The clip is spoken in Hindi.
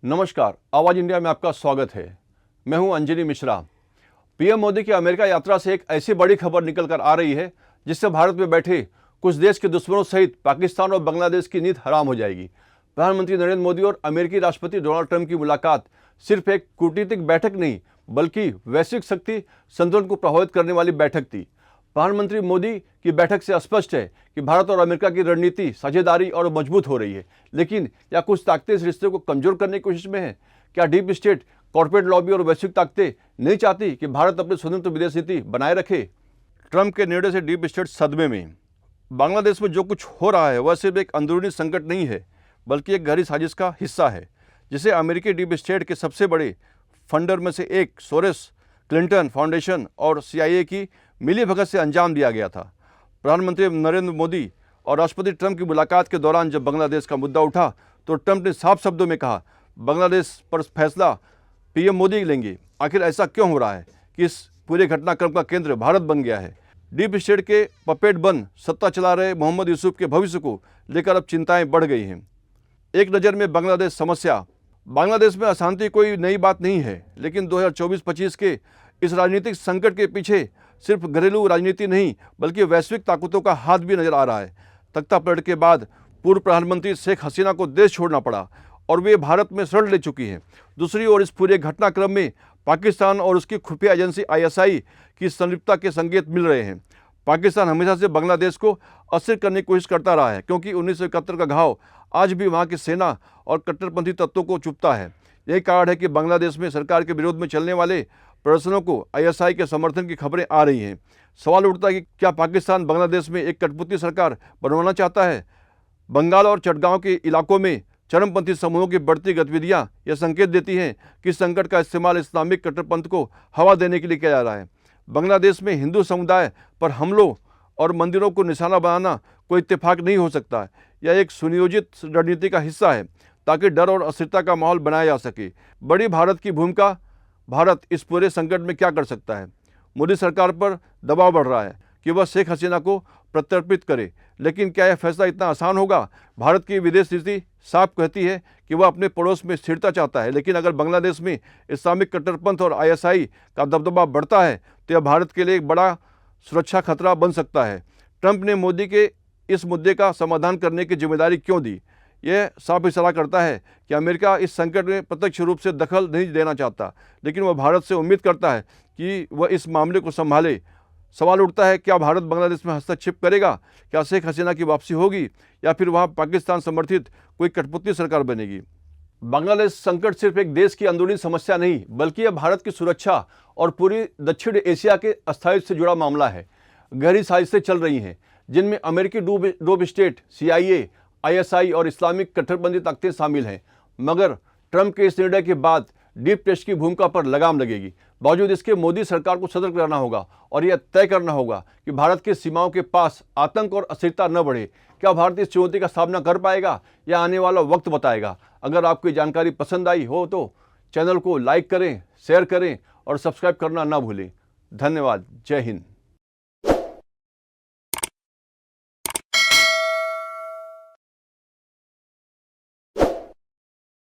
नमस्कार, आवाज इंडिया में आपका स्वागत है। मैं हूं अंजनी मिश्रा। पीएम मोदी की अमेरिका यात्रा से एक ऐसी बड़ी खबर निकल कर आ रही है जिससे भारत में बैठे कुछ देश के दुश्मनों सहित पाकिस्तान और बांग्लादेश की नींद हराम हो जाएगी। प्रधानमंत्री नरेंद्र मोदी और अमेरिकी राष्ट्रपति डोनाल्ड ट्रंप की मुलाकात सिर्फ एक कूटनीतिक बैठक नहीं बल्कि वैश्विक शक्ति संतुलन को प्रभावित करने वाली बैठक थी। प्रधानमंत्री मोदी की बैठक से स्पष्ट है कि भारत और अमेरिका की रणनीति साझेदारी और मजबूत हो रही है, लेकिन क्या कुछ ताकतें इस रिश्ते को कमजोर करने की कोशिश में हैं? क्या डीप स्टेट, कॉर्पोरेट लॉबी और वैश्विक ताकतें नहीं चाहती कि भारत अपनी स्वतंत्र विदेश नीति बनाए रखे? ट्रंप के निर्णय से डीप स्टेट सदमे में। बांग्लादेश में जो कुछ हो रहा है वह सिर्फ एक अंदरूनी संकट नहीं है बल्कि एक गहरी साजिश का हिस्सा है, जिसे अमेरिकी डीप स्टेट के सबसे बड़े फंडर में से एक सोरेस क्लिंटन फाउंडेशन और CIA की मिलीभगत से अंजाम दिया गया था। प्रधानमंत्री नरेंद्र मोदी और राष्ट्रपति ट्रंप की मुलाकात के दौरान जब बांग्लादेश का मुद्दा उठा तो ट्रंप ने साफ शब्दों में कहा, बांग्लादेश पर फैसला पीएम मोदी लेंगे। आखिर ऐसा क्यों हो रहा है कि इस पूरे घटनाक्रम का केंद्र भारत बन गया है? डीप स्टेट के पपेट बन सत्ता चला रहे मोहम्मद यूसुफ के भविष्य को लेकर अब चिंताएं बढ़ गई हैं। एक नज़र में बांग्लादेश समस्या। बांग्लादेश में अशांति कोई नई बात नहीं है, लेकिन 2024-25 के इस राजनीतिक संकट के पीछे सिर्फ घरेलू राजनीति नहीं बल्कि वैश्विक ताकतों का हाथ भी नजर आ रहा है। तख्ता पलट के बाद पूर्व प्रधानमंत्री शेख हसीना को देश छोड़ना पड़ा और वे भारत में शरण ले चुकी हैं। दूसरी ओर इस पूरे घटनाक्रम में पाकिस्तान और उसकी खुफिया एजेंसी ISI की संलिप्तता के संकेत मिल रहे हैं। पाकिस्तान हमेशा से बांग्लादेश को अस्थिर करने की कोशिश करता रहा है, क्योंकि 1971 का घाव आज भी वहाँ की सेना और कट्टरपंथी तत्वों को चुभता है। यही कारण है कि बांग्लादेश में सरकार के विरोध में चलने वाले प्रदर्शनों को ISI के समर्थन की खबरें आ रही हैं। सवाल उठता है कि क्या पाकिस्तान बांग्लादेश में एक कठपुतली सरकार बनवाना चाहता है? बंगाल और चटगांव के इलाकों में चरमपंथी समूहों की बढ़ती गतिविधियां यह संकेत देती हैं कि संकट का इस्तेमाल इस्लामिक कट्टरपंथ को हवा देने के लिए किया जा रहा है। बांग्लादेश में हिंदू समुदाय पर हमलों और मंदिरों को निशाना बनाना कोई इत्तेफाक नहीं हो सकता। यह एक सुनियोजित रणनीति का हिस्सा है ताकि डर और अस्थिरता का माहौल बनाया जा सके। बड़ी भारत की भूमिका। भारत इस पूरे संकट में क्या कर सकता है? मोदी सरकार पर दबाव बढ़ रहा है कि वह शेख हसीना को प्रत्यर्पित करे, लेकिन क्या यह फैसला इतना आसान होगा? भारत की विदेश नीति साफ कहती है कि वह अपने पड़ोस में स्थिरता चाहता है, लेकिन अगर बांग्लादेश में इस्लामिक कट्टरपंथ और ISI का दबदबा बढ़ता है तो यह भारत के लिए एक बड़ा सुरक्षा खतरा बन सकता है। ट्रंप ने मोदी के इस मुद्दे का समाधान करने की जिम्मेदारी क्यों दी? यह साफ इशारा करता है कि अमेरिका इस संकट में प्रत्यक्ष रूप से दखल नहीं देना चाहता, लेकिन वह भारत से उम्मीद करता है कि वह इस मामले को संभाले। सवाल उठता है, क्या भारत बांग्लादेश में हस्तक्षेप करेगा? क्या शेख हसीना की वापसी होगी या फिर वहाँ पाकिस्तान समर्थित कोई कठपुतली सरकार बनेगी? बांग्लादेश संकट सिर्फ एक देश की अंदरूनी समस्या नहीं बल्कि यह भारत की सुरक्षा और पूरी दक्षिण एशिया के स्थायित्व से जुड़ा मामला है। गहरी साजिशें चल रही हैं जिनमें अमेरिकी डीप स्टेट, CIA, ISI और इस्लामिक कट्टरपंथी ताकतें शामिल हैं। मगर ट्रंप के इस निर्णय के बाद डीप टेस्ट की भूमिका पर लगाम लगेगी। बावजूद इसके मोदी सरकार को सतर्क रहना होगा और यह तय करना होगा कि भारत की सीमाओं के पास आतंक और अस्थिरता न बढ़े। क्या भारत इस चुनौती का सामना कर पाएगा? यह आने वाला वक्त बताएगा। अगर आपको जानकारी पसंद आई हो तो चैनल को लाइक करें, शेयर करें और सब्सक्राइब करना ना भूलें। धन्यवाद। जय हिंद।